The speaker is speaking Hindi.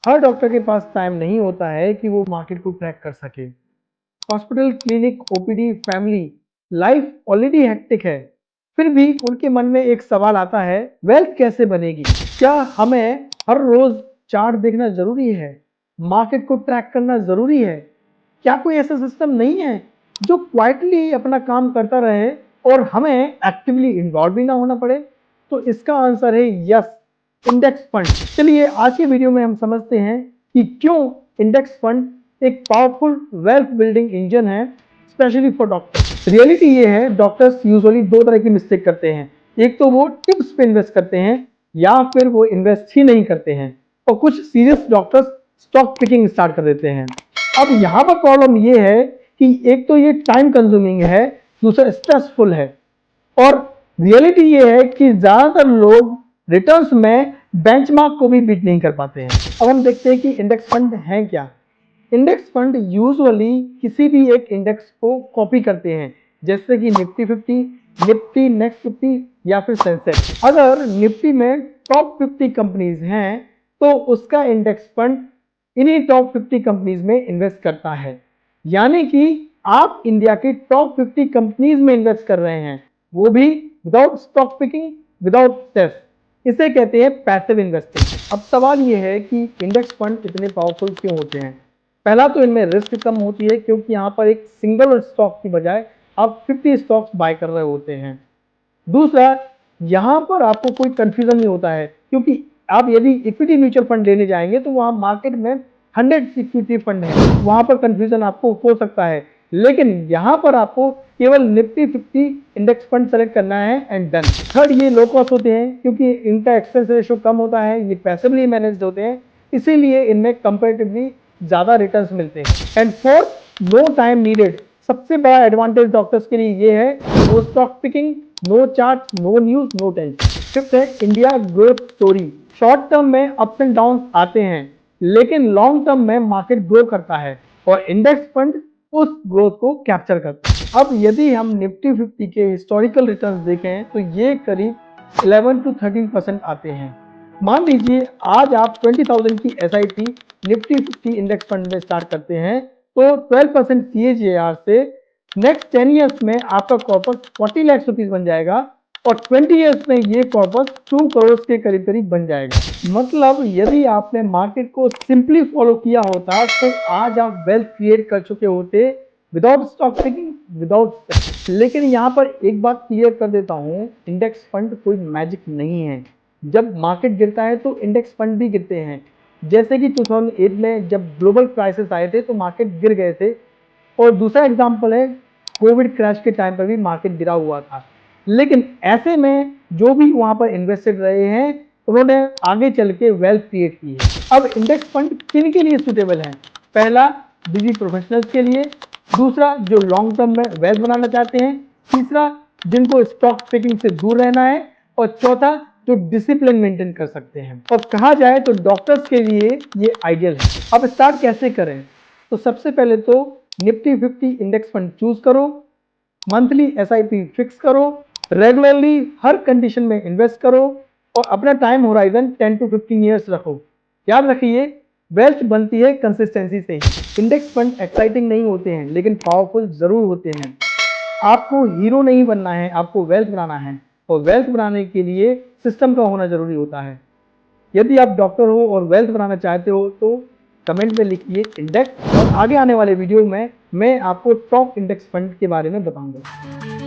हर डॉक्टर के पास टाइम नहीं होता है कि वो मार्केट को क्रैक कर सके। Hospital, clinic, OPD, family life already hectic है। फिर भी उनके मन में एक सवाल आता है, वेल्थ कैसे बनेगी? क्या हमें हर रोज चार्ट देखना जरूरी है? मार्केट को ट्रैक करना जरूरी है? क्या कोई ऐसा सिस्टम नहीं है जो क्वाइटली अपना काम करता रहे और हमें एक्टिवली इन्वॉल्व भी ना होना पड़े? तो इसका आंसर है यस, इंडेक्स फंड। चलिए आज के वीडियो में हम समझते हैं कि क्यों इंडेक्स फंड एक पावरफुल वेल्थ बिल्डिंग इंजन है, स्पेशली फॉर डॉक्टर्स। रियलिटी ये है, डॉक्टर्स यूजुअली दो तरह की मिस्टेक करते हैं। एक तो वो टिप्स पे इन्वेस्ट करते हैं या फिर वो इन्वेस्ट ही नहीं करते हैं, और कुछ serious doctors stock picking start कर देते हैं। अब यहाँ पर प्रॉब्लम ये है कि एक तो ये टाइम कंज्यूमिंग है, दूसरा स्ट्रेसफुल है, और रियलिटी ये है कि ज्यादातर लोग रिटर्न्स में बेंचमार्क को भी बीट नहीं कर पाते हैं। अब हम देखते हैं कि इंडेक्स फंड है क्या। इंडेक्स फंड यूजुअली किसी भी एक इंडेक्स को कॉपी करते हैं, जैसे कि निफ्टी 50, निफ्टी नेक्स्ट 50 या फिर सेंसेक्स। अगर निफ्टी में टॉप 50 कंपनीज हैं तो उसका इंडेक्स फंड इन्हीं टॉप 50 कंपनीज में इन्वेस्ट करता है। यानी कि आप इंडिया की टॉप 50 कंपनीज में इन्वेस्ट कर रहे हैं, वो भी without stock picking, without test. इसे कहते हैं पैसिव इन्वेस्टिंग। अब सवाल यह है कि इंडेक्स फंड इतने पावरफुल क्यों होते हैं? पहला तो इनमें रिस्क कम होती है, क्योंकि यहाँ पर एक सिंगल स्टॉक की बजाय आप 50 स्टॉक्स बाय कर रहे होते हैं। दूसरा, यहाँ पर आपको कोई कंफ्यूजन नहीं होता है, क्योंकि आप यदि इक्विटी म्यूचुअल फंड लेने जाएंगे तो वहां मार्केट में 100 इक्विटी फंड है, वहां पर कंफ्यूजन आपको हो सकता है। लेकिन यहाँ पर आपको केवल निफ्टी 50 इंडेक्स फंड सेलेक्ट करना है एंड डन। थर्ड, ये लो कॉस्ट होते हैं क्योंकि इनका एक्सपेंस रेशियो कम होता है, ये पैसिवली मैनेज्ड होते हैं, इसीलिए इनमें कंपैरेटिवली ज्यादा रिटर्न्स मिलते हैं। And fourth, no time needed. सबसे बड़ा एडवांटेज डॉक्टर्स के लिए ये है, no stock picking, no chart, no news, no tension. Fifth है India growth story. Short term में अप्स एंड डाउन आते हैं, लेकिन लॉन्ग टर्म में मार्केट ग्रो करता है और इंडेक्स फंड उस ग्रोथ को कैप्चर करता है। अब यदि हम निफ्टी 50 के हिस्टोरिकल रिटर्न्स देखें तो ये करीब 11 to 13% आते हैं। मान लीजिए आज आप 20,000 की SIP निफ्टी 50 इंडेक्स फंड में स्टार्ट करते हैं तो 12% CAGR से नेक्स्ट 10 ईयर्स में आपका कॉर्पस 40 लाख रुपीज बन जाएगा और 20 ईयर्स में ये कॉर्पस 2 करोड़ के करीब करीब बन जाएगा। मतलब यदि आपने मार्केट को सिंपली फॉलो किया होता तो आज आप वेल्थ क्रिएट कर चुके होते, विदाउट स्टॉक पिकिंग, विदाउट। लेकिन यहाँ पर एक बात क्लियर कर देता हूँ, इंडेक्स फंड कोई मैजिक नहीं है। जब मार्केट गिरता है तो इंडेक्स फंड भी गिरते हैं। जैसे कि 2008 में जब ग्लोबल क्राइसिस आए थे तो मार्केट गिर गए थे, और दूसरा एग्जांपल है कोविड क्रैश के टाइम पर भी मार्केट गिरा हुआ था। लेकिन ऐसे में जो भी वहां पर इन्वेस्टेड रहे हैं उन्होंने आगे चल के वेल्थ क्रिएट की है। अब इंडेक्स फंड किन के लिए सुटेबल है? पहला, बिजी प्रोफेशनल्स के लिए। दूसरा, जो लॉन्ग टर्म में वेल्थ बनाना चाहते हैं। तीसरा, जिनको स्टॉक पिकिंग से दूर रहना है। और चौथा, जो डिसिप्लिन मेंटेन कर सकते हैं। और कहा जाए तो डॉक्टर्स के लिए ये आइडियल है। अब स्टार्ट कैसे करें? तो सबसे पहले तो निफ्टी 50 इंडेक्स फंड चूज करो, मंथली SIP फिक्स करो, रेगुलरली हर कंडीशन में इन्वेस्ट करो और अपना टाइम होराइजन 10 to 15 ईयर्स रखो। याद रखिए, वेल्थ बनती है कंसिस्टेंसी से ही। इंडेक्स फंड एक्साइटिंग नहीं होते हैं लेकिन पावरफुल जरूर होते हैं। आपको हीरो नहीं बनना है, आपको वेल्थ बनाना है, और वेल्थ बनाने के लिए सिस्टम का होना जरूरी होता है। यदि आप डॉक्टर हो और वेल्थ बनाना चाहते हो तो कमेंट में लिखिए इंडेक्स, और आगे आने वाले वीडियो में मैं आपको टॉप इंडेक्स फंड के बारे में बताऊंगा।